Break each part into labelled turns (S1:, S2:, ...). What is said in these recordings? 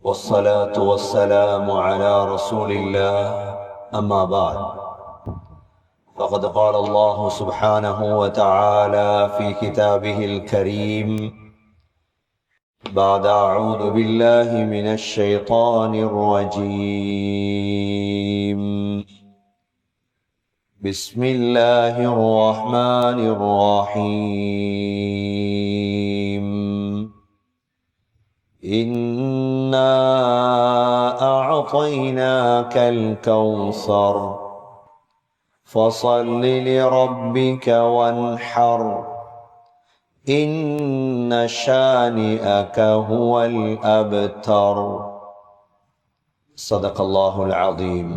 S1: والصلاة والسلام على رسول الله أما بعد فقد قال الله سبحانه وتعالى في كتابه الكريم بعد أعوذ بالله من الشيطان الرجيم بسم الله الرحمن الرحيم إنا أعطيناك الكوثر فصل لربك وانحر إن شانئك هو الأبتر صدق الله العظيم.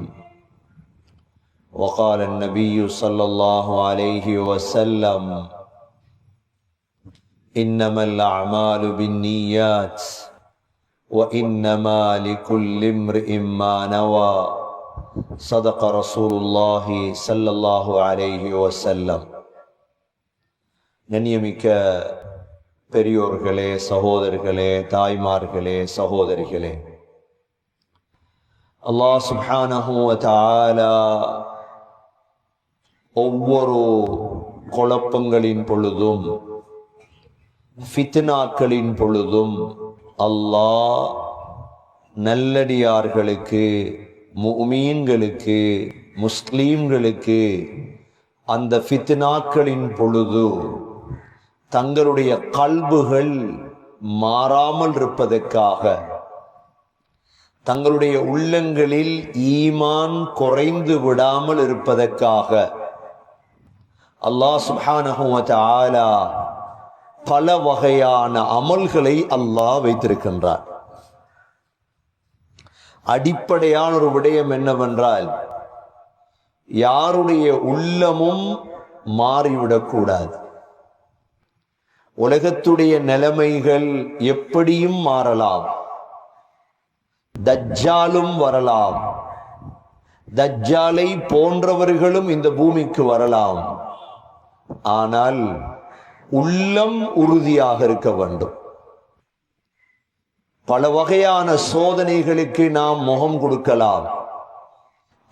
S1: وقال النبي صلى الله عليه وسلم إنما الأعمال بالنيات وإنما لكل امرئ ما نوى صدق رسول الله صلى الله عليه وسلم. கண்ணியமிக்க பெரியோர்களே, சகோதரர்களே, தாய்மார்களே, சகோதரிகளே, அல்லாஹ் சுப்ஹானஹு வ தஆலா ஒவ்வொரு குழப்பங்களின் பொழுதும் ஃபித்னாக்களின் பொழுதும் அல்லாஹ் நல்லடியார்களுக்கு, முஃமின்களுக்கு, முஸ்லீம்களுக்கு அந்த ஃபித்னாக்களின் பொழுது தங்களுடைய கல்புகள் மாறாமல் இருப்பதற்காக, தங்களுடைய உள்ளங்களில் ஈமான் குறைந்து விடாமல் இருப்பதற்காக அல்லாஹ் சுப்ஹானஹு வ தஆலா பல வகையான அமல்களை அல்லாஹ் வைத்திருக்கின்றார். அடிப்படையான ஒரு விடயம் என்னவென்றால், யாருடைய உள்ளமும் மாறிவிடக்கூடாது. உலகத்துடைய நிலைமைகள் எப்படியும் மாறலாம், தஜ்ஜாலும் வரலாம், தஜ்ஜாலை போன்றவர்களும் இந்த பூமிக்கு வரலாம். ஆனால் உள்ளம் உறுதியாக இருக்க வேண்டும். பல வகையான சோதனைகளுக்கு நாம் முகம் கொடுக்கலாம்.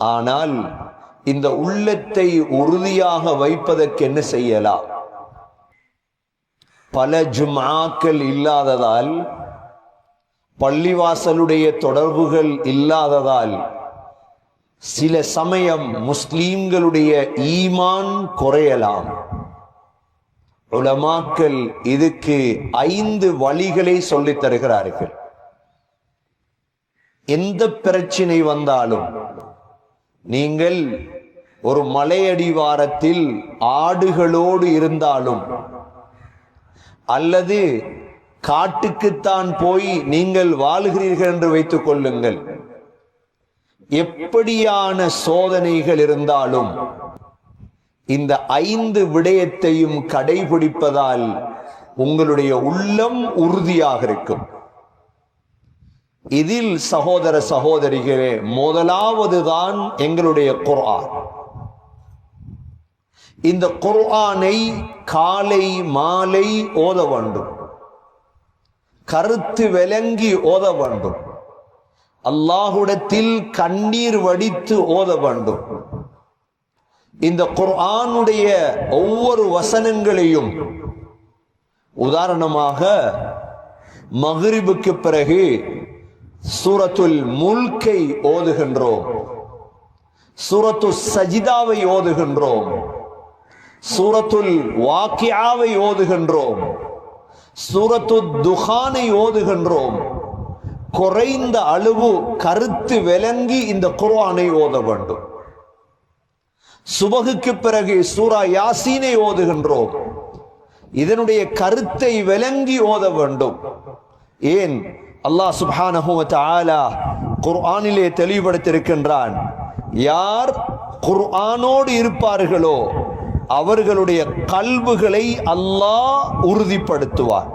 S1: ஆனால் இந்த உள்ளத்தை உறுதியாக வைப்பதற்கு என்ன செய்யலாம்? பல ஜும்ஆக்கள் இல்லாததால், பள்ளிவாசலுடைய தொடர்புகள் இல்லாததால் சில சமயம் முஸ்லீம்களுடைய ஈமான் குறையலாம். உலமாக்கள் இதுக்கு 5 வழிகளை சொல்லித் தருகிறார்கள். எந்த பிரச்சனை வந்தாலும், நீங்கள் ஒரு மலையடிவாரத்தில் ஆடுகளோடு இருந்தாலும், அல்லது காட்டுக்குத்தான் போய் நீங்கள் வாழுகிறீர்கள் என்று வைத்துக் கொள்ளுங்கள், எப்படியான சோதனைகள் இருந்தாலும் இந்த 5 விடயத்தையும் கடைபிடிப்பதால் உங்களுடைய உள்ளம் உறுதியாக இருக்கும். இதில் சகோதர சகோதரிகளே, முதலாவது தான் எங்களுடைய குர்ஆன். இந்த குர்ஆனை காலை மாலை ஓத வேண்டும், கருத்து விளங்கி ஓத வேண்டும், அல்லாஹ்விடத்தில் கண்ணீர் வடித்து ஓத வேண்டும். இந்த குர்ஆனுடைய ஒவ்வொரு வசனங்களையும், உதாரணமாக மக்ரிபுக்கு பிறகு சூரத்துல் முல்கை ஓதுகின்றோம், சூரத்து சஜிதாவை ஓதுகின்றோம், சூரத்துல் வாக்கியாவை ஓதுகின்றோம், சூரத்து துஹானை ஓதுகின்றோம். குறைந்த அளவு கருத்து விளங்கி இந்த குர்ஆனை ஓத வேண்டும். சுபகுக்கு பிறகு சூரா யாசீனை ஓதுகின்றோம். இதனுடைய கருத்தை விளங்கி ஓத வேண்டும். ஏன்? அல்லாஹ் சுப்ஹானஹு வ தஆலா குர்ஆனிலே தெளிவுபடுத்தியிருக்கின்றான், யார் குர்ஆனோடு இருப்பார்களோ அவர்களுடைய கல்புகளை அல்லாஹ் உறுதிப்படுத்துவார்.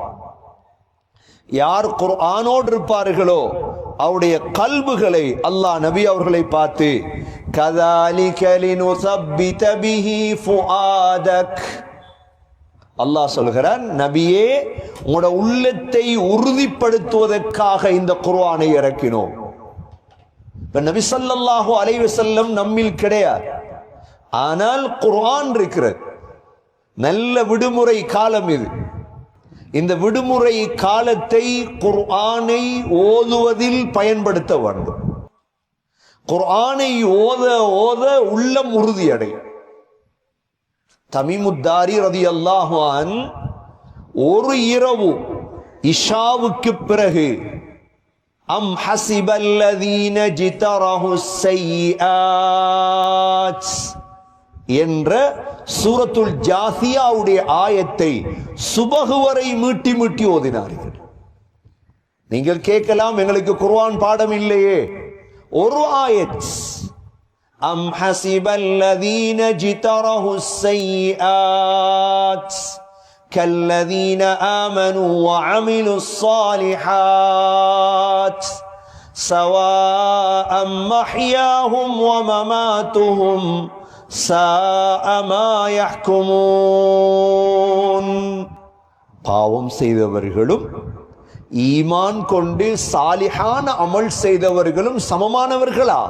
S1: யார் குர்ஆனோடு இருப்பார்களோ அவருடைய கல்புகளை அல்லாஹ் நபி அவர்களை பார்த்து கதாலிக லினுஸப்பித பிஹி ஃபுஆதக், அல்லாஹ் சொல்கிறான், நபியே உங்களோட உள்ளத்தை உறுதிப்படுத்துவதற்காக இந்த குர்ஆனை இறக்கினோம். நபி ஸல்லல்லாஹு அலைஹி வஸல்லம் நம்மில் கிடையாது, ஆனால் குர்ஆன் இருக்கிறது. நல்ல விடுமுறை காலம் இது. இந்த விடுமுறை காலத்தை குர்ஆனை ஓதுவதில் பயன்படுத்த வேண்டும். குர்ஆனை ஓத ஓத உள்ளம் உறுதியடையும். தமீமுத்தாரி ரலியல்லாஹு அன்ஹு ஒரு இரவு இஷாவுக்கு பிறகு அம் ஹஸிபல்லதீன ஜிதரஹுஸ் ஸய்யிஆத் என்ற சூரத்துல் ஜாசியாவுடைய ஆயத்தை சுபஹ் வரை மீட்டி மீட்டி ஓதினார்கள். நீங்கள் கேட்கலாம், எங்களுக்கு குர்ஆன் பாடம் இல்லையே. ஒரு ஆயத், அம் ஹஸிபல்லதீன ஜிதரஹுஸ் ஸய்யிஆத் கல்லதீன ஆமனூ வஅமிலுஸ் ஸாலிஹாத் ஸவாஅம் மஹ்யாஹும் வமமாத்துஹும் ஸாஅ மா யஹ்குமூன். பாவம் செய்தவர்களும் ஈமான் கொண்டு சாலிஹான அமல் செய்தவர்களும் சமமானவர்களா?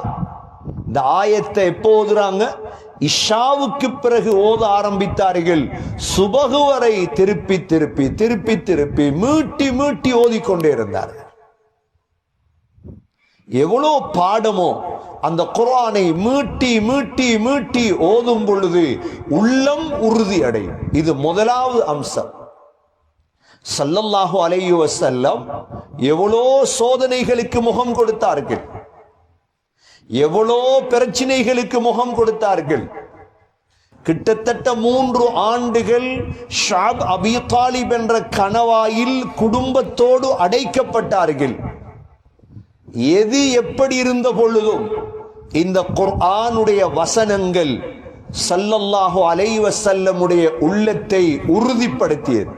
S1: இந்த ஆயத்தை எப்போ ஓதுறாங்க? இஷாவுக்கு பிறகு ஓத ஆரம்பித்தார்கள். சுபஹ் வரை திருப்பி திருப்பி திருப்பி திருப்பி மீட்டி மீட்டி ஓதிக்கொண்டே இருந்தார்கள். எவ்வளோ பாடமோ அந்த குர்ஆனை மீட்டி மீட்டி மீட்டி ஓதும் பொழுது உள்ளம் உறுதி அடையும். இது முதலாவது அம்சம். ஸல்லல்லாஹு அலைஹி வஸல்லம் எவ்வளோ சோதனைகளுக்கு முகம் கொடுத்தார்கள், எவ்வளோ பிரச்சனைகளுக்கு முகம் கொடுத்தார்கள். கிட்டத்தட்ட 3 ஆண்டுகள் ஷாப் அபி தாலிப் என்ற கணவாயில் குடும்பத்தோடு அடைக்கப்பட்டார்கள். எது எப்படி இருந்த பொழுதும் இந்த குர்ஆனுடைய வசனங்கள் ஸல்லல்லாஹு அலைஹி வஸல்லமுடைய உள்ளத்தை உறுதிப்படுத்தியது.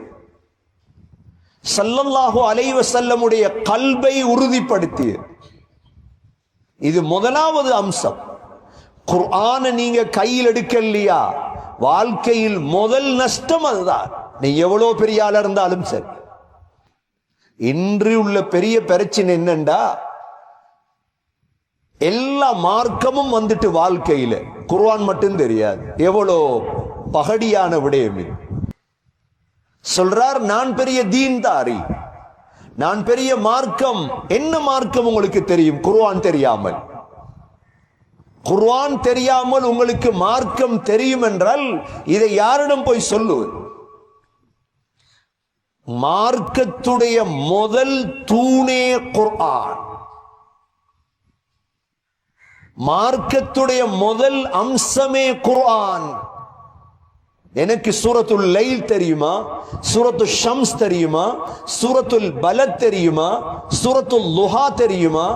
S1: ஸல்லல்லாஹு அலைஹி வஸல்லமுடைய கல்பை உறுதிப்படுத்தியது. இது முதலாவது அம்சம். குர்ஆனை நீங்க கையில் எடுக்கலையா, வாழ்க்கையில் முதல் நஷ்டம் அதுதான். நீ எவ்வளோ பெரிய ஆளா இருந்தாலும் சரி. இன்று உள்ள பெரிய பிரச்சனை என்னண்டா, எல்லா மார்க்கமும் வந்துட்டு வாழ்க்கையில குர்ஆன் மட்டும் தெரியாது. எவ்வளோ பகடியான விடயம் இது. சொல்றார், நான் பெரிய தீன்தாரி, நான் பெரிய மார்க்கம். என்ன மார்க்கம் உங்களுக்கு தெரியும் குர்ஆன் தெரியாமல்? குர்ஆன் தெரியாமல் உங்களுக்கு மார்க்கம் தெரியும் என்றால் இதை யாரிடம் போய் சொல்லுவது? மார்க்கத்துடைய முதல் தூணே குர்ஆன். மார்க்கத்துடைய முதல் அம்சமே குர்ஆன். எனக்கு சூரத்துல் லைல் தெரியுமா, சூரத்துல் ஷம்ஸ் தெரியுமா, சூரத்துல் பலத் தெரியுமா, சூரத்துல் லுஹா தெரியுமா,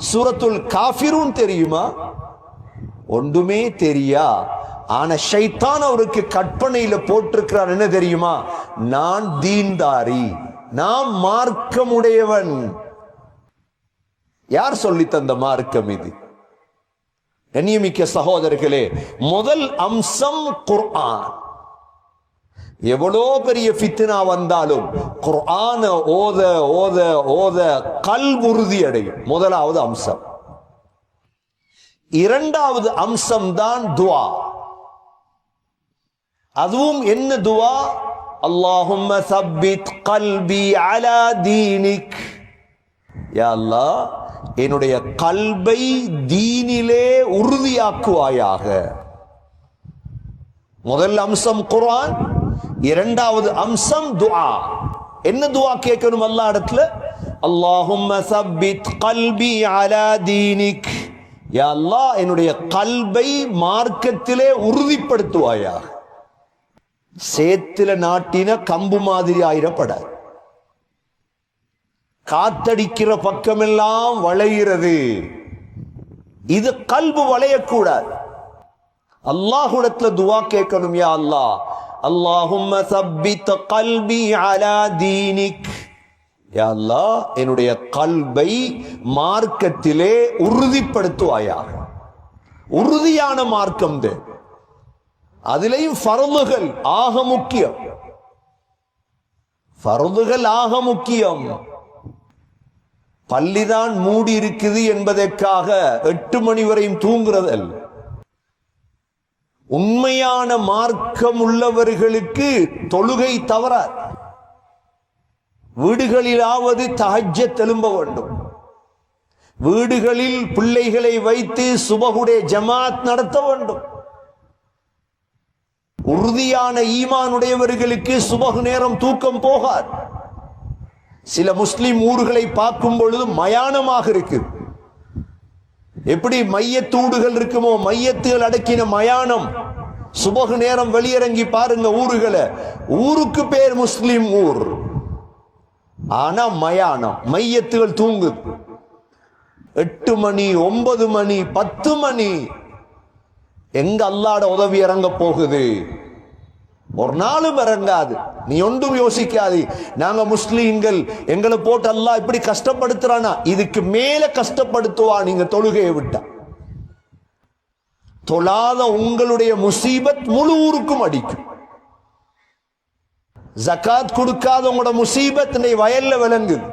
S1: சூரத்துல் காஃபிரூன் தெரியுமா? ஒன்றுமே தெரியா. ஆனா ஷைத்தான் அவருக்கு கற்பனையில போட்டிருக்கிறார், என்ன தெரியுமா? நான் தீன்தாரி, நான் மார்க்கமுடையவன். யார் சொல்லி தந்த மார்க்கம் இது? கண்ணியமிக்க சகோதரர்களே, முதல் அம்சம் குர்ஆன். எவ்வளோ பெரிய ஃபித்னா வந்தாலும் குர்ஆன ஓத ஓத ஓத கல்பு உறுதி அடையும். முதலாவது அம்சம். இரண்டாவது அம்சம் தான் துஆ. அதுவும் என்ன துஆ? அல்லாஹும்ம சப்பித் கல்பி அலா தீனிக். யா அல்லாஹ், என்னுடைய கல்பை தீனிலே உறுதியாக்குவாயாக. முதல் அம்சம் குர்ஆன், இரண்டாவது அம்சம் துஆ. என்ன துஆ கேட்கணும் அல்லாஹ் இடத்துல? அல்லாஹும்ம சப்பித் கல்பி அலா தீனிக். யா அல்லாஹ், என்னுடைய கல்பை மார்க்கத்திலே உறுதிப்படுத்துவாயாக. சேத்துல நாட்டின கம்பு மாதிரி ஆயிரப்படாது. காத்தடிக்கிற பக்கமெல்லாம் வளைகிறது. இது கல்பு வளையக்கூடாது. அல்லாஹ்விடத்துல துஆ கேட்கணும். யா அல்லாஹ், அல்லாஹும்ம சப்பித் கல்பி அலா தீனிக். யா அல்லாஹ், என்னுடைய கல்பை மார்க்கத்திலே உறுதிப்படுத்துவாயாக. உறுதியான மார்க்கம். அதிலேயும் ஃபர்லுகள் ஆக முக்கியம். ஃபர்துகள் ஆக முக்கியம். பள்ளிதான் மூடி இருக்குது என்பதற்காக 8 மணி வரையும் தூங்குறதல். உண்மையான மார்க்கம் உள்ளவர்களுக்கு தொழுகை தவறாது. வீடுகளிலாவது தஹஜ்ஜத் எழும்ப வேண்டும். வீடுகளில் பிள்ளைகளை வைத்து சுபஹுடைய ஜமாத் நடத்த வேண்டும். உறுதியான ஈமானுடையவர்களுக்கு சுபஹ் நேரம் தூக்கம் போகாது. சில முஸ்லிம் ஊர்களை பார்க்கும் பொழுது மயானமாக இருக்கு. எப்படி மையத்தூடுகள் இருக்குமோ, மையத்துகள் அடக்கின மயானம். சுபஹ் நேரம் வெளியிறங்கி பாருங்க ஊர்களை. ஊருக்கு பேர் முஸ்லிம் ஊர், ஆனா மயானம், மையத்துகள் தூங்குது. 8 மணி 9 மணி 10 மணி எங்க அல்லாஹ்ட உதவி இறங்க போகுது? ஒரு நாளும் இறங்காது. நீ ஒன்றும் யோசிக்காது. நாங்க முஸ்லீம்கள், எங்களை போட்டு அல்லாஹ் இப்படி கஷ்டப்படுத்துறானா, இதுக்கு மேல கஷ்டப்படுத்துவா நீங்க தொழுகையை விட்டா. தொழாத உங்களுடைய முசீபத் முழு ஊருக்கும் அடிக்கும். ஜகாத் கொடுக்காத உங்களோட முசீபத் வயல்ல விளங்குது.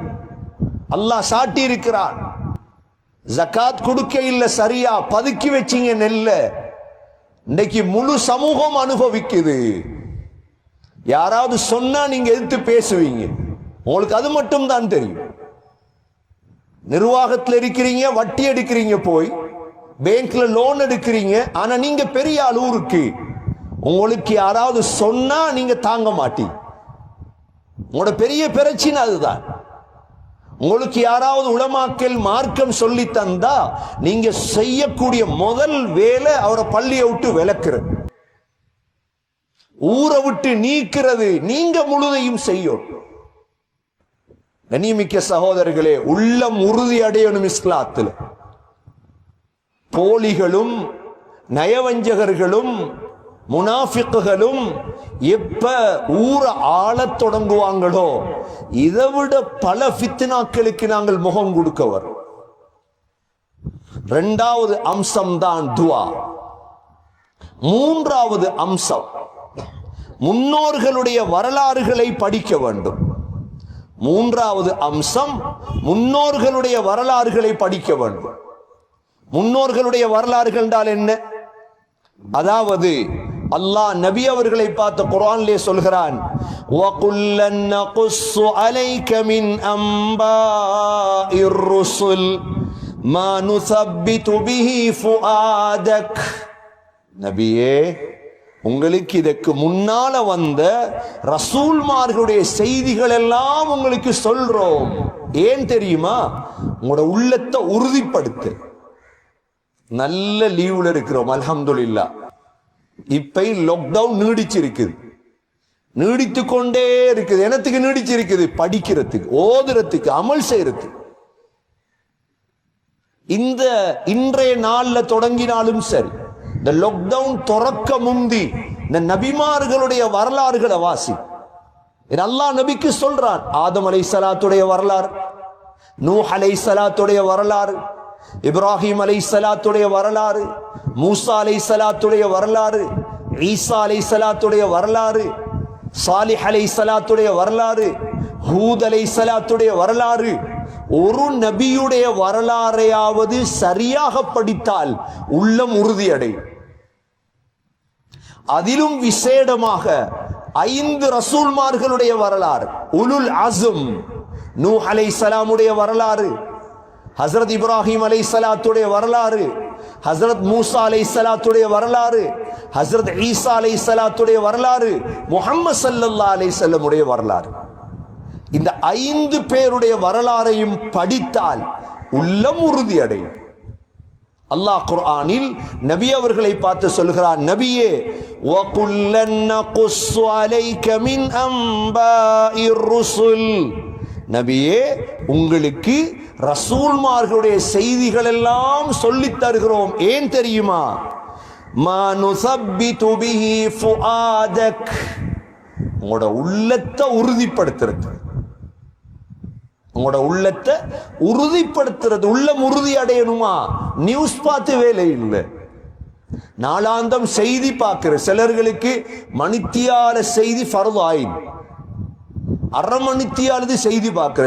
S1: அல்லாஹ் சாட்டி இருக்கிறான். ஜகாத் கொடுக்க இல்ல, சரியா பதுக்கி வச்சீங்க நெல்ல, இன்னைக்கு முழு சமூகம் அனுபவிக்குது. யாராவது சொன்னா நீங்க எதிர்த்து பேசுவீங்க. உங்களுக்கு அது மட்டும் தான் தெரியும். நிர்வாகத்தில் இருக்கிறீங்க, வட்டி எடுக்கிறீங்க, போய் பேங்க்ல லோன் எடுக்கிறீங்க, ஆனா நீங்க பெரிய ஆள் ஊருக்கு. உங்களுக்கு யாராவது சொன்னா நீங்க தாங்க மாட்டீங்க. உங்களோட பெரிய பிரச்சனை அதுதான். உங்களுக்கு யாராவது உலமாக்கல் மார்க்கம் சொல்லி தந்தா நீங்க செய்யக்கூடிய முதல் வேலை அவரை பள்ளியை விட்டு விலக்குறது, ஊரை விட்டு நீக்கிறது. நீங்க முழுதையும் செய்யும். கண்ணியமிக்க சகோதரர்களே, உள்ளம் உறுதி அடையணும் இஸ்லாத்தில். போலிகளும் நயவஞ்சகர்களும் முனாஃபிக்குகளும் எப்ப ஊரை ஆளத் தொடங்குவாங்களோ, இதை விட பல ஃபித்னாக்களுக்கு நாங்கள் முகம் கொடுக்க வரும். 2வது அம்சம் தான் துஆ. 3வது அம்சம் முன்னோர்களுடைய வரலாறுகளை படிக்க வேண்டும். 3வது அம்சம் முன்னோர்களுடைய வரலாறுகளை படிக்க வேண்டும். முன்னோர்களுடைய வரலாறுகள் என்றால் என்ன? அதாவது அல்லாஹ் நபி அவர்களை பார்த்து குர்ஆனிலே சொல்கிறான், வகுல்லன் நகுஸ்ஸு அலைக மின் அம்பாஇர் ருசுல் மா நுஸப்பிது பிஹி ஃபுஆதக். நபியே, உங்களுக்கு இதற்கு முன்னால வந்த ரசூல்மார்களுடைய செய்திகள் எல்லாம் உங்களுக்கு சொல்றோம். ஏன் தெரியுமா? உங்களோட உள்ளத்தை உறுதிப்படுத்து. நல்ல லீவ்ல இருக்கிறோம், அல்ஹம்துலில்லாஹ். இப்ப லாக்டவுன் நீடிச்சிருக்குது, நீடித்து கொண்டே இருக்குது. என்னத்துக்கு நீடிச்சிருக்குது? படிக்கிறதுக்கு, ஓதுறதுக்கு, அமல் செய்யறதுக்கு. இந்த இன்றைய நாள்ல தொடங்கினாலும் சரி, இந்த லாக்டவுன் துறக்க முந்தி இந்த நபிமார்களுடைய வரலாறுகளை வாசி. அல்லாஹ் நபிக்கு சொல்றான், ஆதம் அலைஹிஸ்ஸலாத்துடைய வரலாறு, நூஹ் அலைஹிஸ்ஸலாத்துடைய வரலாறு, இப்ராஹிம் அலைஹிஸ்ஸலாத்துடைய வரலாறு, மூசா அலைஹிஸ்ஸலாத்துடைய வரலாறு, ஈசா அலைஹிஸ்ஸலாத்துடைய வரலாறு, சாலிஹ் அலைஹிஸ்ஸலாத்துடைய வரலாறு, ஹூத் அலைஹிஸ்ஸலாத்துடைய வரலாறு. ஒரு நபியுடைய வரலாறையாவது சரியாக படித்தால் உள்ளம் உறுதியடையும். அதிலும் விசேடமாக 5 ரசூல்மார்களுடைய வரலாறு, உலுல் அஸ்ம், நூஹ் அலைஹிஸ்ஸலாமுடைய வரலாறு, ஹஸ்ரத் இப்ராஹிம் அலைஹிஸ்ஸலாத்துடைய வரலாறு, ஹஸ்ரத் மூசா அலைஹிஸ்ஸலாத்துடைய வரலாறு, ஹஸ்ரத் ஈசா அலைஹிஸ்ஸலாத்துடைய வரலாறு, முஹம்மது ஸல்லல்லாஹு அலைஹி வஸல்லம் உடைய வரலாறு. இந்த 5 பேருடைய வரலாறையும் படித்தால் உள்ளம் உறுதி அடையும். அல்லாஹ் குர்ஆனில் நபி அவர்களை பார்த்து சொல்கிறார், நபியே, வகுல்லன் நகுஸ்ஸு அலைக மின் அம்பாஇர் ருசுல். நபியே, உங்களுக்கு ரசூல்மார்களுடைய செய்திகள் எல்லாம் சொல்லித் தருகிறோம். ஏன் தெரியுமா? மா நுஸப்பிது பிஹி ஃபுஆதக், உங்களோட உள்ளத்தை உறுதிப்படுத்துறது. உங்களோட உள்ளத்தை உறுதிப்படுத்துறது. உள்ளம் உறுதி அடையணுமா? நியூஸ் பார்த்து வேலை இல்லை, நாளாந்தம் செய்தி பார்க்கிற சிலர்களுக்கு மணித்தியால செய்தி ஃபர்து ஆயின். அரை மணித்தியாவது செய்தி பார்க்கிற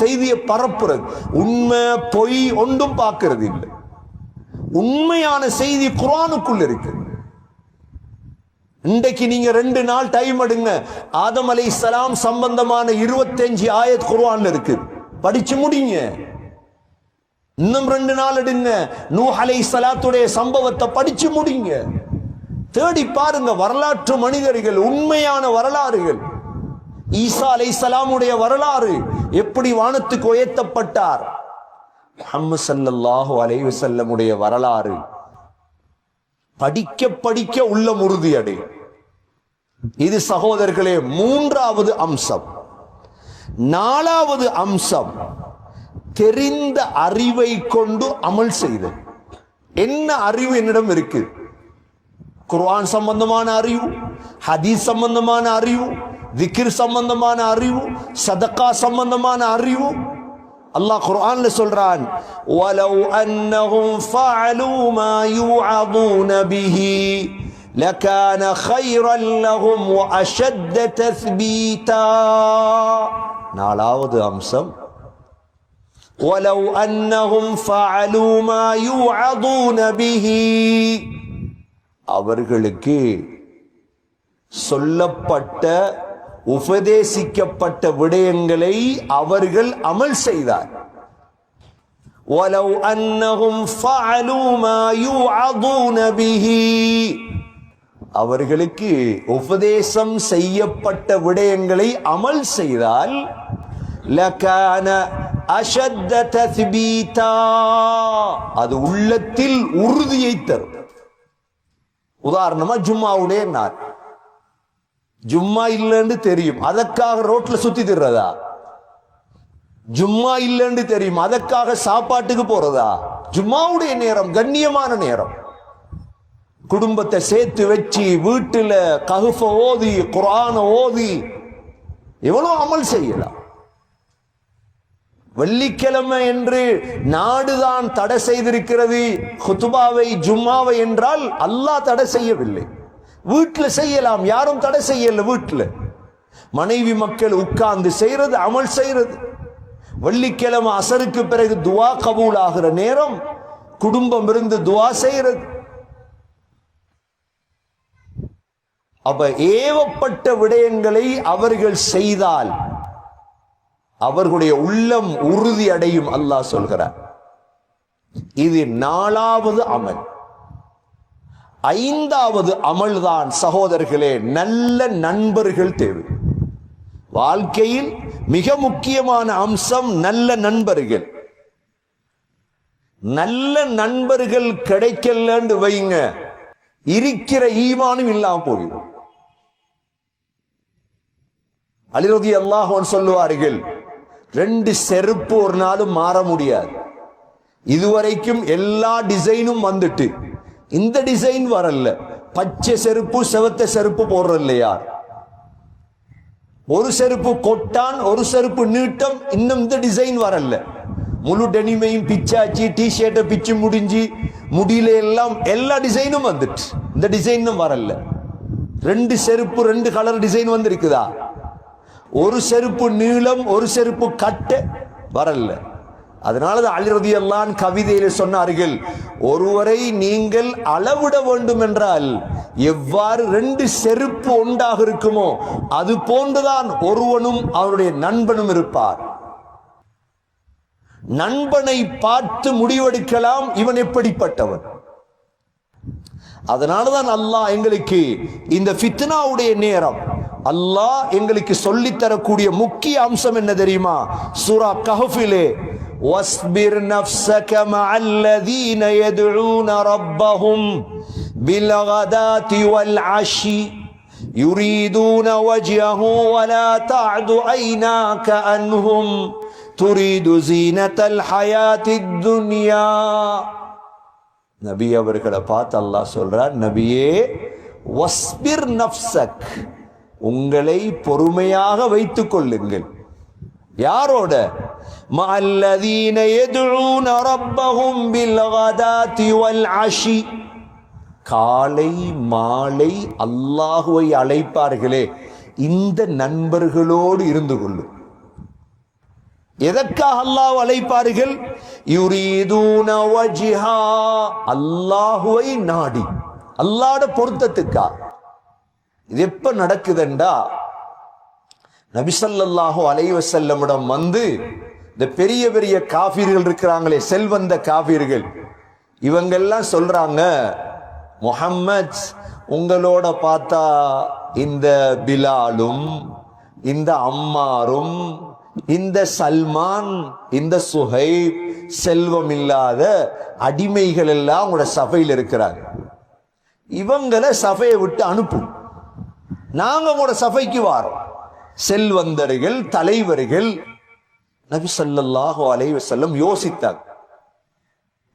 S1: செய்தியை பரப்புறது, உண்மை பொய் ஒன்றும் பார்க்கிறது இல்லை. உண்மையான செய்தி குர்ஆனுக்குள்ள இருக்கு. இன்றைக்கு நீங்க 2 நாள் டைம் எடுங்க, ஆதம் அலைஹிஸ்ஸலாம் சம்பந்தமான 25 ஆயத் குர்ஆன்ல இருக்கு, படிச்சு முடிங்க. இன்னும் 2 நாள் எடுங்க, நூஹ் அலைஹிஸ்ஸலாத்துடைய சம்பவத்தை படிச்சு முடிங்க. தேடி பாருங்க, வரலாற்று மனிதர்கள், உண்மையான வரலாறுகள். ஈசா அலைஹிஸ்ஸலாமுடைய வரலாறு, எப்படி வானத்துக்கு உயர்த்தப்பட்டார். முஹம்மது ஸல்லல்லாஹு அலைஹி வஸல்லமுடைய வரலாறு படிக்க படிக்க உள்ளம் உறுதி அடையும். இது சகோதரர்களே 3வது அம்சம். 4வது அம்சம், தெரிந்த அறிவை கொண்டு அமல் செய்தல். என்ன அறிவு என்னிடம் இருக்கு? குர்ஆன் சம்பந்தமான அறிவு, ஹதீஸ் சம்பந்தமான அறிவு, திக்ர் சம்பந்தமான அறிவு, சதகா சம்பந்தமான அறிவு. அல்லாஹ் குர்ஆன்ல சொல்றான், வலவ் அன்னஹும் ஃபஅலூ மா யுஅதுன பிஹி லகான கைரன் லஹும் வஅஷத்த தஸ்பீதா. 4வது அம்சம், வலவ் அன்னஹும் ஃபஅலூ மா யுஅதுன பிஹி, அவர்களுக்கு சொல்லப்பட்ட உபதேசிக்கப்பட்ட விடயங்களை அவர்கள் அமல் செய்தார். வலவ் அன்னஹும் ஃபஅலூ மா யுஅதுன பிஹி, அவர்களுக்கு உபதேசம் செய்யப்பட்ட விடயங்களை அமல் செய்தால் லகான அஷத்த தஸ்பீதா, அது உள்ளத்தில் உறுதியை தரும். உதாரணமா ஜும்மாவுடைய நாள், ஜும்மா இல்லைன்னு தெரியும், அதற்காக ரோட்ல சுத்தி திர்றதா? ஜும்மா இல்லைன்னு தெரியும், அதற்காக சாப்பாட்டுக்கு போறதா? ஜும்மாவுடைய நேரம் கண்ணியமான நேரம். குடும்பத்தை சேர்த்து வச்சு வீட்டுல கஹ்ஃப ஓதி குர்ஆன ஓதி எவ்வளவு அமல் செய்யலாம். வெள்ளிக்கிழமை என்று நாடுதான் தடை செய்திருக்கிறது குத்துபாவை, ஜும்மாவை என்றால் அல்லாஹ் தடை செய்யவில்லை. வீட்டுல செய்யலாம், யாரும் தடை செய்யல. வீட்டுல மனைவி மக்கள் உட்கார்ந்து செய்யறது, அமல் செய்யறது. வெள்ளிக்கிழமை அசருக்கு பிறகு துவா கபூல் ஆகிற நேரம் குடும்பம் இருந்து துவா செய்யறது. அப்ப ஏவப்பட்ட விடயங்களை அவர்கள் செய்தால் அவர்களுடைய உள்ளம் உறுதி அடையும். அல்லாஹ் சொல்கிறார், இது 4வது அமல். 5வது அமல் தான் சகோதரர்களே, நல்ல நண்பர்கள் தேவை. வாழ்க்கையில் மிக முக்கியமான அம்சம் நல்ல நண்பர்கள். நல்ல நண்பர்கள் கிடைக்கலன்னு வைங்க, இருக்கிற ஈமானும் இல்லாம போயிடும். அலி ரலியல்லாஹு அன்ஹு சொல்லுவார்கள், 2 செருப்பு ஒரு நாளும் மாற முடியாது. இதுவரைக்கும் எல்லா டிசைனும் வந்துட்டு இந்த டிசைன் வரல. பச்சை செருப்பு செவத்த செருப்பு போடுறதில்ல யார். ஒரு செருப்பு கொட்டான், ஒரு செருப்பு நீட்டம், இன்னும் இந்த டிசைன் வரல. முழு டெனிமையும் பிச்சாச்சு, டிஷர்ட்டை பிச்சு முடிஞ்சு முடியல எல்லாம் எல்லா டிசைனும் வந்துட்டு இந்த டிசைனும் வரல. 2 செருப்பு 2 கலர் டிசைன் வந்திருக்குதா? ஒரு செருப்பு நீளம், ஒரு செருப்பு கட்ட வரல. அதனாலதான் அலி ரலியல்லாஹு அன்ஹு கவிதையில சொன்னார்கள், ஒருவரை நீங்கள் அளவிட வேண்டும் என்றால் எவ்வாறு 2 செருப்பு ஒன்றாக இருக்குமோ அது போன்றுதான் ஒருவனும் அவருடைய நண்பனும் இருப்பார். நண்பனை பார்த்து முடிவெடுக்கலாம் இவன் எப்படிப்பட்டவன். அதனாலதான் அல்லாஹ் எங்களுக்கு இந்த ஃபித்னாவுடைய நேரம் அல்லாஹ் எங்களுக்கு சொல்லி தரக்கூடிய முக்கிய அம்சம் என்ன தெரியுமா? சூரா கஹ்ஃபிலே, வஸ்பிர் நஃப்ஸக மஅல்லதீன யதுஊன ரப்பஹும் பில்கதாதி வல் அஷி யுரீதூன வஜ்ஹஹு வலா தஅது ஐனாக அன்ஹும் துரீது ஸீனத்தல் ஹயாத்தித் துன்யா. நபி அவர்களை பார்த்து அல்லாஹ் சொல்றார், நபியே வஸ்பிர் நஃப்ஸக், உங்களை பொறுமையாக வைத்துக் கொள்ளுங்கள். யாரோட? மஅல்லதீன யதுஊன ரப்பஹும் பில்கதாதி வல் அஷி, காலை மாலை அல்லாஹுவை அழைப்பார்களே இந்த நண்பர்களோடு இருந்து கொள்ளும். எதற்காக அல்லாஹ் அழைப்பார்கள்? யுரீதூன வஜ்ஹா, அல்லாஹுவை நாடி, அல்லாஹ்வுடைய பொருத்தத்துக்காக. இது எப்ப நடக்குதுண்டா, நபி ஸல்லல்லாஹு அலைஹி வஸல்லமிடம் வந்து இந்த பெரிய பெரிய காஃபிர்கள் இருக்கிறாங்களே, செல்வந்த காஃபிர்கள், இவங்கெல்லாம் சொல்றாங்க, முஹம்மத் உங்களோட பார்த்தா இந்த பிலாலும் இந்த அம்மாரும் இந்த சல்மான் இந்த சுஹைப் செல்வம் இல்லாத அடிமைகள் எல்லாம் உங்களோட சபையில் இருக்கிறாங்க, இவங்களை சபையை விட்டு அனுப்பும், நாங்க உங்களோட சபைக்கு வாரோம். செல்வந்தர்கள் தலைவர்கள். நபி ஸல்லல்லாஹு அலைஹி வஸல்லம் யோசித்தாங்க,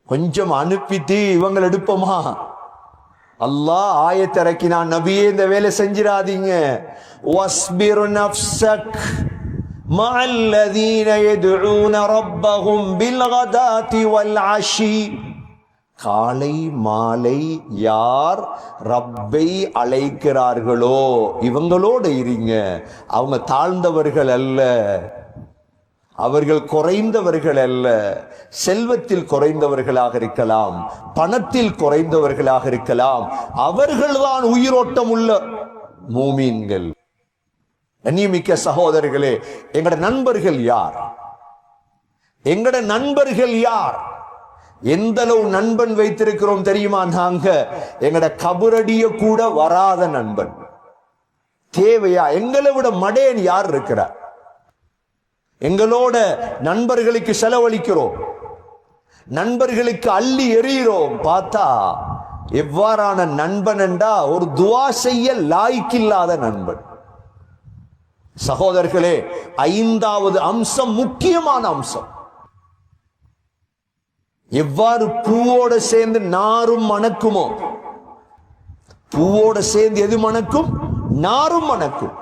S1: கொஞ்சம் அனுப்பிட்டு இவங்களை எடுப்போமா? அல்லாஹ் ஆயத்தை இறக்கினான், நபியே இந்த வேலை செஞ்சிராதீங்க. வஸ்பிர் நஃப்ஸக் மஅல்லதீன யதுஊன ரப்பஹும் பில்கதாதி வல் அஷி, காலை மாலை யார் ரப்பை அழைக்கிறார்களோ இவங்களோடு இருங்க. அவங்க தாழ்ந்தவர்கள் அல்ல, அவர்கள் குறைந்தவர்கள் அல்ல, செல்வத்தில் குறைந்தவர்களாக இருக்கலாம், பணத்தில் குறைந்தவர்களாக இருக்கலாம், அவர்கள்தான் உயிரோட்டம் உள்ள மூமீன்கள். கண்ணியமிக்க சகோதரர்களே, எங்கட நண்பர்கள் யார்? எங்கட நண்பர்கள் யார்? எந்த அளவு நண்பன் வைத்திருக்கிறோம் தெரியுமா? நாங்க எங்கட கபரடிய கூட வராத நண்பன் தேவையா? எங்களை விட மடேன் யார் இருக்கிறார்? எங்களோட நண்பர்களுக்கு செலவழிக்கிறோம், நண்பர்களுக்கு அள்ளி எறிகிறோம். பார்த்தா எவ்வாறான நண்பன் என்றா, ஒரு துவா செய்ய லாய்க்கில்லாத நண்பன். சகோதரர்களே, ஐந்தாவது அம்சம், முக்கியமான அம்சம், எவ்வாறு பூவோட சேர்ந்து நாரும் மணக்குமோ, பூவோட சேர்ந்து எது மணக்கும்? நாரும் மணக்கும்.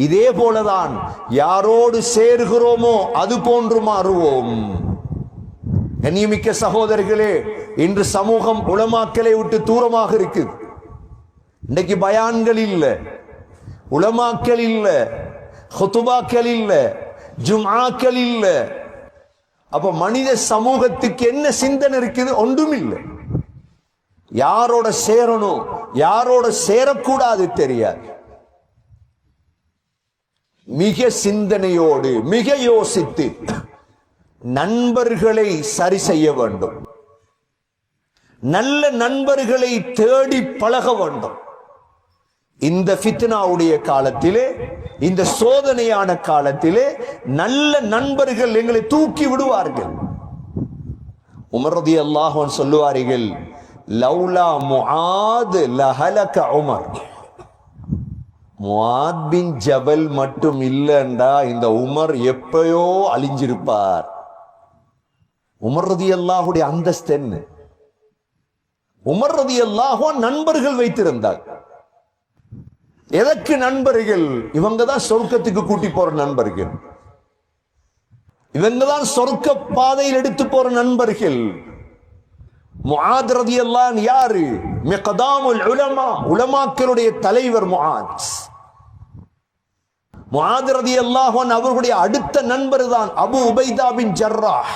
S1: இதே போலதான் யாரோடு சேர்கிறோமோ அது போன்று மாறுவோம். கண்ணியமிக்க சகோதரர்களே, இன்று சமூகம் உலமாக்களை விட்டு தூரமாக இருக்கு. இன்னைக்கு பயான்கள் இல்ல, உலமாக்கள் இல்ல, ஹுதுபாக்கள் இல்ல, ஜும்ஆக்கள் இல்ல. அப்ப மனித சமூகத்துக்கு என்ன சிந்தனை இருக்குது? ஒன்றும் இல்லை. யாரோட சேரணும் யாரோட சேரக்கூடாது தெரியாது. மிக சிந்தனையோடு மிக யோசித்து நண்பர்களை சரி செய்ய வேண்டும். நல்ல நண்பர்களை தேடி பழக வேண்டும். இந்த ஃபித்னாவுடைய காலத்திலே, இந்த சோதனையான காலத்திலே நல்ல நண்பர்கள் எங்களை தூக்கி விடுவார்கள். உமர் ரலியல்லாஹு அன்ஹு சொல்லுவார்கள், லௌலா முஆத் லஹலக உமர். முஆத் பின் ஜபல் மட்டும் இல்லைண்டா இந்த உமர் எப்பயோ அழிஞ்சிருப்பார். உமர் ரலியல்லாஹுடைய அந்தஸ்து என்ன? உமர் ரலியல்லாஹு நண்பர்கள் வைத்திருந்தார். எதற்கு நண்பர்கள்? இவங்க தான் சொர்க்கத்துக்கு கூட்டி போற நண்பர்கள், இவங்க தான் சொர்க்க பாதையில் எடுத்து போற நண்பர்கள். முஆத் ரலியல்லாஹு அன்ஹு யாரு? மிக்தாமுல் உலமா, உலமாக்களுடைய தலைவர் முஆத். முஆத் ரலியல்லாஹு அன்ஹு அவர்களுடைய அடுத்த நண்பர் தான் அபூ உபைதா பின் ஜர்ராஹ்.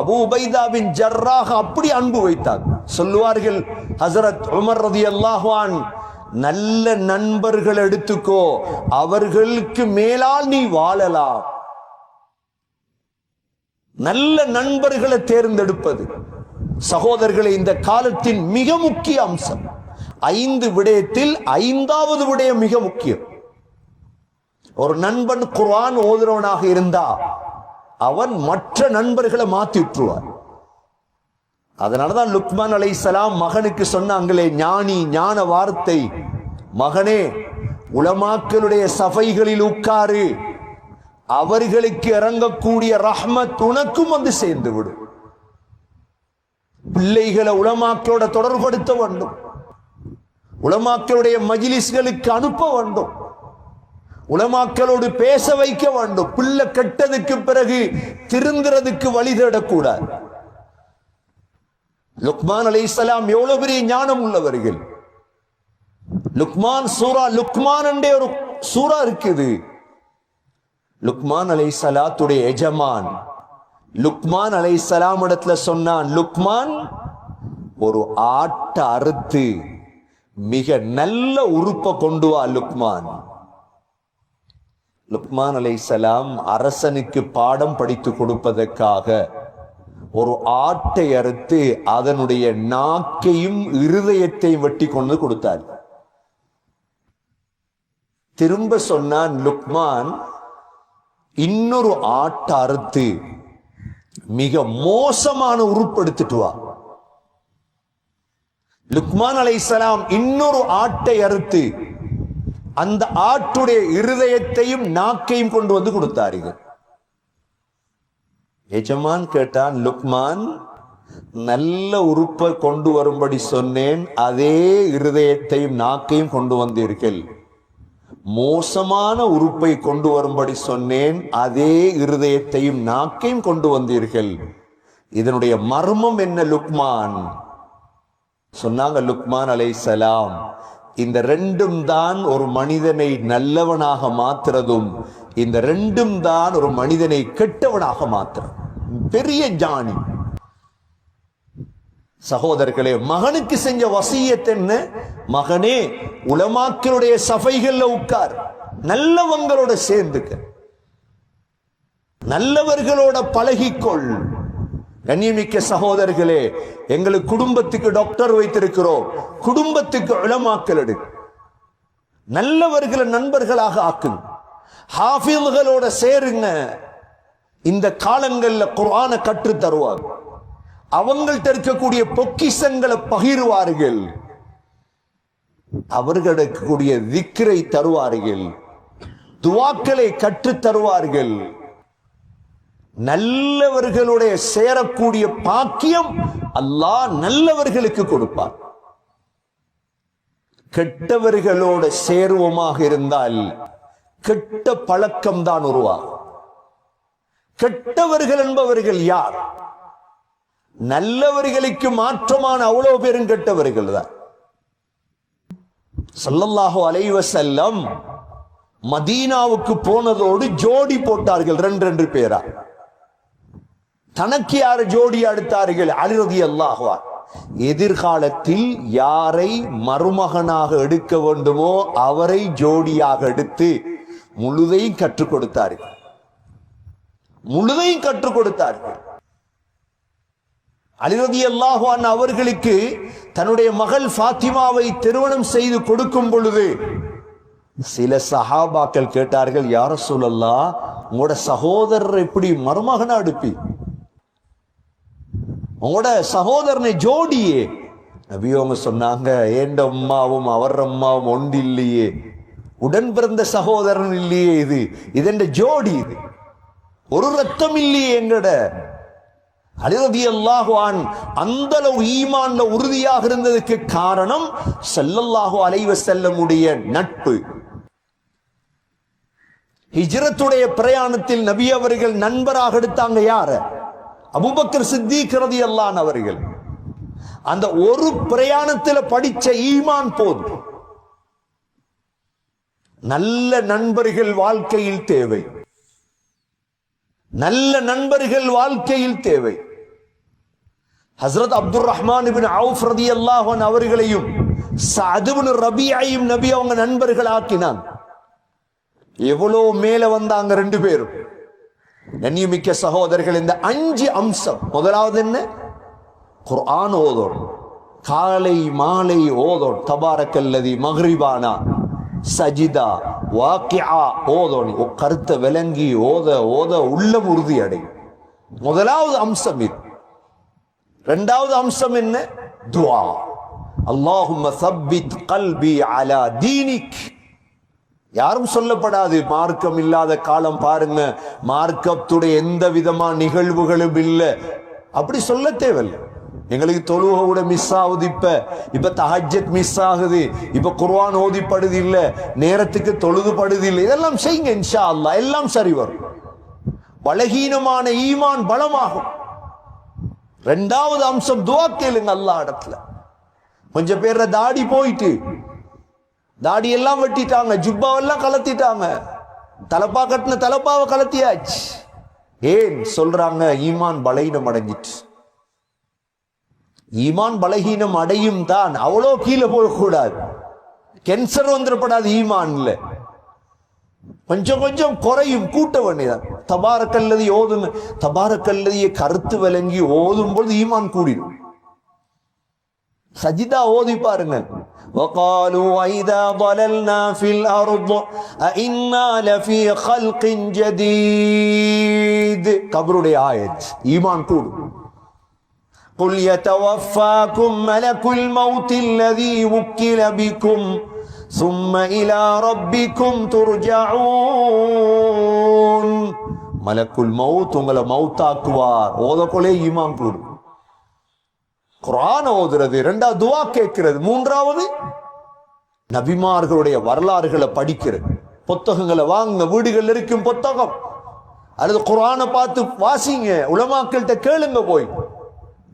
S1: அபூ உபைதா பின் ஜர்ராஹ் அப்படி அன்பு வைத்தார். சொல்லுவார்கள் ஹஜ்ரத் உமர் ரலியல்லாஹு அன்ஹு, நல்ல நண்பர்கள் எடுத்துக்கோ, அவர்களுக்கு மேலால் நீ வாழலாம். நல்ல நண்பர்களை தேர்ந்தெடுப்பது சகோதரர்களை இந்த காலத்தின் மிக முக்கிய அம்சம். 5 விடயத்தில் 5வது விடயம் மிக முக்கியம். ஒரு நண்பன் குர்ஆன் ஓதுறவனாக இருந்தா அவன் மற்ற நண்பர்களை மாத்தி விட்டுருவார். அதனாலதான் லுக்மான் அலைஹிஸ்ஸலாம் மகனுக்கு சொன்னாங்களே ஞானி, ஞான வார்த்தை, மகனே உலமாக்களுடைய சபைகளில் உட்காரு, அவர்களுக்கு இறங்கக்கூடிய ரஹ்மத் உனக்கும் வந்து சேர்ந்து விடும். பிள்ளைகளை உலமாக்களோட தொடர்படுத்த வேண்டும், உலமாக்களுடைய மஜ்லிஸ்களுக்கு அனுப்ப வேண்டும், உலமாக்களோடு பேச வைக்க வேண்டும். பிள்ளை கெட்டதுக்கு பிறகு திருந்துறதுக்கு வழி தேடக்கூடாது. லுக்மான் அலைஹிஸ்ஸலாம் எவ்வளவு பெரிய ஞானம் உள்ளவர்கள். லுக்மான் சூரா, லுக்மான் என்ற ஒரு சூரா இருக்குது. லுக்மான் அலைஹிஸ்ஸலாத்துடைய எஜமான் லுக்மான் அலைஹிஸ்ஸலாம் இடத்துல சொன்னான், லுக்மான் ஒரு ஆட்டை அறுத்து மிக நல்ல உறுப்பை கொண்டு வா லுக்மான். லுக்மான் அலைஹிஸ்ஸலாம் அரசனுக்கு பாடம் படித்து கொடுப்பதற்காக ஒரு ஆட்டை அறுத்து அதனுடைய நாக்கையும் இருதயத்தையும் வெட்டி கொண்டு கொடுத்தார். திரும்ப சொன்னான், லுக்மான் இன்னொரு ஆட்டை அறுத்து மிக மோசமான உறுப்பு எடுத்துட்டு வா. லுக்மான் அலைஹிஸ்ஸலாம் இன்னொரு ஆட்டை அறுத்து அந்த ஆட்டுடைய இருதயத்தையும் நாக்கையும் கொண்டு வந்து கொடுத்தார்கள். எஜமான் கேட்டான், லுக்மான் நல்ல உறுப்பை கொண்டு வரும்படி சொன்னேன், அதே இருதயத்தையும் நாக்கையும் கொண்டு வந்தீர்கள். மோசமான உறுப்பை கொண்டு வரும்படி சொன்னேன், அதே இருதயத்தையும் நாக்கையும் கொண்டு வந்தீர்கள். இதனுடைய மர்மம் என்ன லுக்மான்? சொன்னாங்க லுக்மான் அலைஹிஸ்ஸலாம், இந்த ரெண்டும் தான் ஒரு மனிதனை நல்லவனாக மாத்துறதும், இந்த ரெண்டும் தான் ஒரு மனிதனை கெட்டவனாக மாத்துறது. பெரிய ஞானி. சகோதரர்களே, மகனுக்கு செஞ்ச வசியத் என்ன? மகனே, உலமாக்களுடைய சபைகள்ல உட்கார், நல்லவங்களோட சேர்ந்துக்க, நல்லவர்களோட பழகிக்கொள். கண்ணியமிக்க சகோதரர்களே, எங்களுக்கு குடும்பத்துக்கு டாக்டர் வைத்திருக்கிறோம், குடும்பத்துக்கு உலமாக்கள் எடு, நல்லவர்களை நண்பர்களாக ஆக்குங்க, ஹாஃபில்களோட சேருங்க. இந்த காலங்கள்ல குர்ஆனை கற்று தருவாங்க, அவங்கள்ட்ட இருக்கக்கூடிய பொக்கிஷங்களை பகிர்வார்கள், அவர்களுக்கு கூடிய திக்ரை தருவார்கள், துவாக்களை கற்று தருவார்கள். நல்லவர்களுடைய சேரக்கூடிய பாக்கியம் அல்லாஹ் நல்லவர்களுக்கு கொடுப்பார். கெட்டவர்களோட சேருவமாக இருந்தால் கெட்ட பழக்கம் தான் உருவாகும். கெட்டவர்கள் என்பவர்கள் யார்? நல்லவர்களுக்கு மாற்றமான அவ்வளவு பேரும் கெட்டவர்கள் தான். ஸல்லல்லாஹு அலைஹி வஸல்லம் மதீனாவுக்கு போனதோடு ஜோடி போட்டார்கள், 2 பேரா. தனக்கு யார் ஜோடி அடுத்தார்கள்? அலி ரலியல்லாஹு அன்ஹு. எதிர்காலத்தில் யாரை மருமகனாக எடுக்க வேண்டுமோ அவரை ஜோடியாக எடுத்து முழுதையும் கற்றுக் கொடுத்தார்கள், முழுதையும் கற்றுக் கொடுத்தார்கள். அலி ரலியல்லாஹு அன்ஹு அவர்களுக்கு தன்னுடைய மகள் ஃபாத்திமாவை திருமணம் செய்து கொடுக்கும் பொழுது சில சஹாபாக்கள் கேட்டார்கள், யா ரசூலல்லாஹ், உங்களோட சகோதரர் எப்படி மருமகனா எடுப்பி? உங்களோட சகோதரனை ஜோடியே. நபி அவங்க சொன்னாங்க, ஏண்ட அம்மாவும் அவர் அம்மாவும் ஒன்று இல்லையே, உடன் பிறந்த சகோதரன் இல்லையே, இது என்ற ஜோடி, இது ஒரு ரத்தம் இல்லையே எங்கட. அலி ரலியல்லாஹு அன்ஹு அந்த அளவு ஈமான்ல உறுதியாக இருந்ததுக்கு காரணம் ஸல்லல்லாஹு அலைஹி வஸல்லமுடைய நட்பு. ஹிஜ்ரத்துடைய பிரயாணத்தில் நபி அவர்கள் நண்பராக எடுத்தாங்க யார? அபூபக்கர் சித்தீக் ரலியல்லாஹு அன்ஹு அவர்கள். அந்த ஒரு பிரயாணத்தில் படிச்ச ஈமான் போதும். நல்ல நண்பர்கள் வாழ்க்கையில் தேவை, நல்ல நண்பர்கள் வாழ்க்கையில் தேவை. ஹஸ்ரத் அப்துர் ரஹ்மான் இப்னு அவுஃப் ரலியல்லாஹு அன்ஹு அவர்களையும் சஅத் இப்னு ரபீஅையும் நபி அவங்க நண்பர்கள் ஆக்கினான். எவ்வளவு மேல வந்தாங்க 2 பேரும். கண்ணியமிக்க சகோதரர்கள், இந்த 5 அம்சம். முதலாவது என்ன? குர்ஆன் ஓதோம், காலை மாலை ஓதோம். தபாரக்கல்லதி மக்ரிபானா சஜிதா வாக்கிஆ ஓதோம். கருத்தை விளங்கி ஓத ஓத உள்ளம் உறுதி அடையும். முதலாவது அம்சம் இது. இரண்டாவது அம்சம் என்ன? துஆ. அல்லாஹும்ம சப்பித் கல்பி அலா தீனிக். யாரும் சொல்லப்படாது, மார்க்கம் இல்லாத காலம் பாருங்க, மார்க்கத்துடைய எந்த விதமான நிகழ்வுகளும் இல்லை, அப்படி சொல்ல தேவையில்லை. எங்களுக்கு தொழுக கூட மிஸ் ஆகுது, இப்ப தஹஜ்ஜத் மிஸ் ஆகுது, இப்ப குர்ஆன் ஓதிப்படுது இல்ல, நேரத்துக்கு தொழுதுபடுது இல்லை. இதெல்லாம் செய்யுங்க, இன்ஷா அல்லாஹ் எல்லாம் சரி வரும். பலகீனமான ஈமான் பலமாகும். இரண்டாவது அம்சம் துஆ கேளுங்க அல்லாஹ் இடத்துல. கொஞ்சம் பேர் தாடி போயிட்டு தாடி எல்லாம் வெட்டிட்டாங்க, ஜுப்பாவெல்லாம் கலத்திட்டாங்க, தலப்பா கட்டின தலப்பாவை கலத்தியாச்சு. ஏன் சொல்றாங்க? ஈமான் பலகீனம் அடைஞ்சிட்டு. ஈமான் பலகீனம் அடையும் தான், அவ்வளோ கீழே போகக்கூடாது, கேன்சர் வந்துடப்படாது. ஈமான்ல கொஞ்சம் கொஞ்சம் குறையும், கூட்ட வேண்டியதான். தபாரக்கல்லதி ஓதுங்க, தபாரக்கல்லதியை கருத்து விளங்கி ஓதும் பொழுது ஈமான் கூடிடும். சஜிதா ஓதி பாருங்க. وقالوا إذا ضللنا في الأرض أإنا لفي خلق جديد. கபருடைய ஆயத், ஈமான் கூடும். قل يتوفاكم ملك الموت الذي وكل بكم ثم إلى ربكم ترجعون. மலக்குல் மௌத் உங்களை மௌத்தாக்குவார். ஓதக்கொலே ஈமான் கூடும். குர்ஆன் ஓதுறது, இரண்டாவது துஆ கேட்கிறது, மூன்றாவது நபிமார்களுடைய வரலாறுகளை படிக்கிறது. புத்தகங்களை வாங்க, வீடுகள் இருக்கும் புத்தகம் அல்லது குர்ஆனை பார்த்து வாசிங்க, உலமாக்கள்கிட்ட கேளுங்க. போய்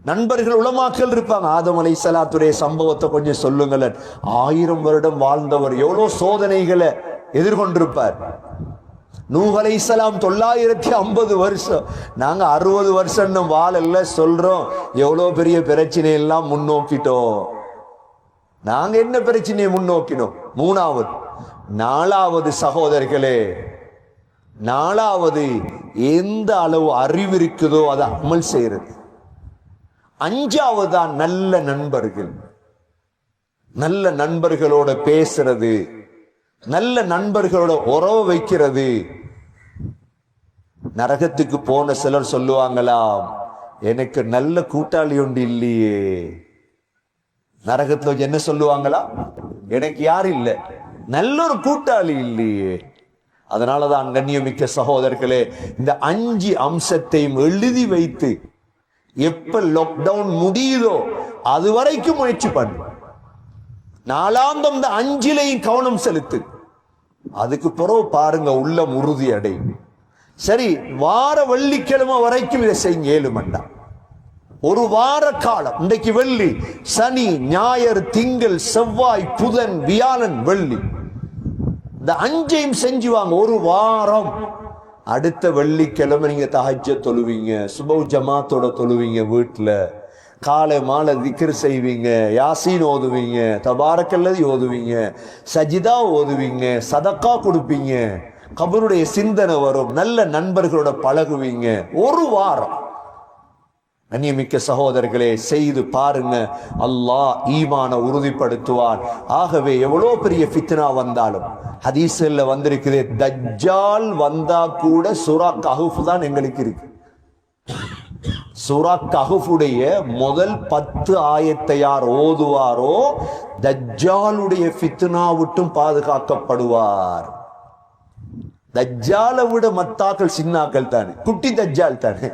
S1: நண்பர்கள் உலமாக்கள் இருப்பாங்க. ஆதம் அலைஹிஸ்ஸலாத்துடைய சம்பவத்தை கொஞ்சம் சொல்லுங்களேன். 1000 வருடம் வாழ்ந்தவர் எவ்வளவு சோதனைகளை எதிர்கொண்டிருப்பார். நூஹ் அலைஹிஸ்ஸலாம் 950 வருஷம், நாங்க 60 வருஷம் வாழல சொல்றோம். எவ்வளவு பெரிய பிரச்சனை எல்லாம் முன்னோக்கிட்டோம். நாங்க என்ன பிரச்சனையை முன்னோக்கினோம்? மூணாவது, நாலாவது சகோதரர்களே, நாலாவது எந்த அளவு அறிவு இருக்குதோ அதை அமல் செய்யறது. அஞ்சாவது தான் நல்ல நண்பர்கள். நல்ல நண்பர்களோட பேசுறது, நல்ல நண்பர்களோட உறவு வைக்கிறது. நரகத்துக்கு போன சிலர் சொல்லுவாங்களாம், எனக்கு நல்ல கூட்டாளி ஒன்று இல்லையே. நரகத்துல என்ன சொல்லுவாங்களா? எனக்கு யார் இல்லை, நல்ல ஒரு கூட்டாளி இல்லையே. அதனாலதான் கண்ணியமிக்க சகோதரர்களே, இந்த 5 அம்சத்தையும் எழுதி வைத்து எப்ப லாக்டவுன் முடியுதோ அது வரைக்கும் முயற்சி பண்ணு. நாளாந்தம் இந்த 5லையும் கவனம் செலுத்து. அதுக்கு பிறகு பாருங்க உள்ளம் உறுதி அடையும். சரி, வார வெள்ளிக்கிழமை வரைக்கும் இதை செய்ய 7 மண்டா, ஒரு வார காலம். இன்றைக்கு வெள்ளி, சனி, ஞாயிறு, திங்கள், செவ்வாய், புதன், வியாழன், வெள்ளி, இந்த 5ஐயும் செஞ்சு வாங்க ஒரு வாரம். அடுத்த வெள்ளிக்கிழமை நீங்க தஹஜ்ஜத் தொழுவீங்க, சுபஹ் ஜமாத்தோட தொழுவீங்க, வீட்டுல காலை மாலை திக்ர் செய்வீங்க, யாசீன் ஓதுவீங்க, தபாரக்கல்லதி ஓதுவீங்க, சஜிதா ஓதுவீங்க, சதக்கா கொடுப்பீங்க, கபருடைய சிந்தனை வரும், நல்ல நண்பர்களோட பழகுவீங்க. ஒரு வாரம். கண்ணியமிக்க சகோதரர்களே, செய்து பாருங்க, அல்லாஹ் ஈமான உறுதிப்படுத்துவான். ஆகவே எவ்வளோ பெரிய ஃபித்னா வந்தாலும், ஹதீஸ்ல வந்திருக்குது, தஜ்ஜால் வந்தா கூட சூரா கஹஃப் தான் எங்களுக்கு இருக்கு. சூரா கஹஃபுடைய முதல் 10 ஆயத்தை யார் ஓதுவாரோ தஜ்ஜாலுடைய ஃபித்னா விட்டும் பாதுகாக்கப்படுவார். தஜ்ஜாலை விட மத்தாக்கள் சின்னாக்கள் தானே, குட்டி தஜ்ஜால் தானே.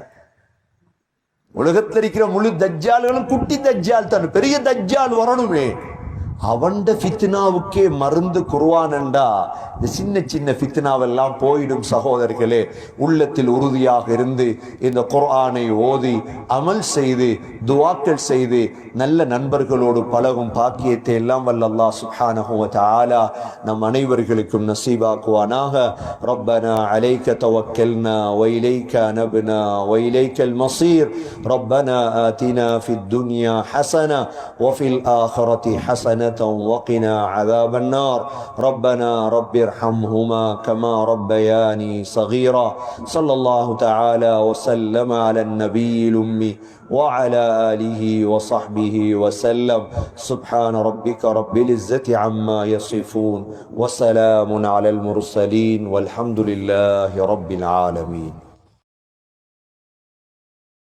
S1: உலகத்தில் இருக்கிற முழு தஜ்ஜால்களும் குட்டி தஜ்ஜால் தானே. பெரிய தஜ்ஜால் வரணுமே, அவண்ட ஃபித்னாவுக்கே மருந்து குர்ஆன்டா இந்த சின்ன சின்ன ஃபித்னாவெல்லாம் போயிடும். சகோதரர்களே, உள்ளத்தில் உறுதியாக இருந்து இந்த குர்ஆனை ஓதி அமல் செய்து துஆக்கள் செய்து நல்ல நண்பர்களோடு பழகும் பாக்கியத்தை எல்லாம் வல்ல அல்லாஹ் சுப்ஹானஹு வ தஆலா நம் அனைவர்களுக்கும் நசீபாக்குவானாக. ரப்பனா அலைக தவக்கல்னா வ இலைக அனப்னா வ இலைக்கல் மஸீர். ரப்பனா ஆதினா ஃபித் துன்யா ஹஸனா வ ஃபில் ஆখিরাতি ஹஸனா وقنا عذاب النار. ربنا رب ارحمهما كما ربياني صغيرا. صلى الله تعالى وسلم على النبي الأمي وعلى آله وصحبه وسلم. سبحان ربك رب العزة عما يصفون وسلام على المرسلين والحمد لله رب العالمين.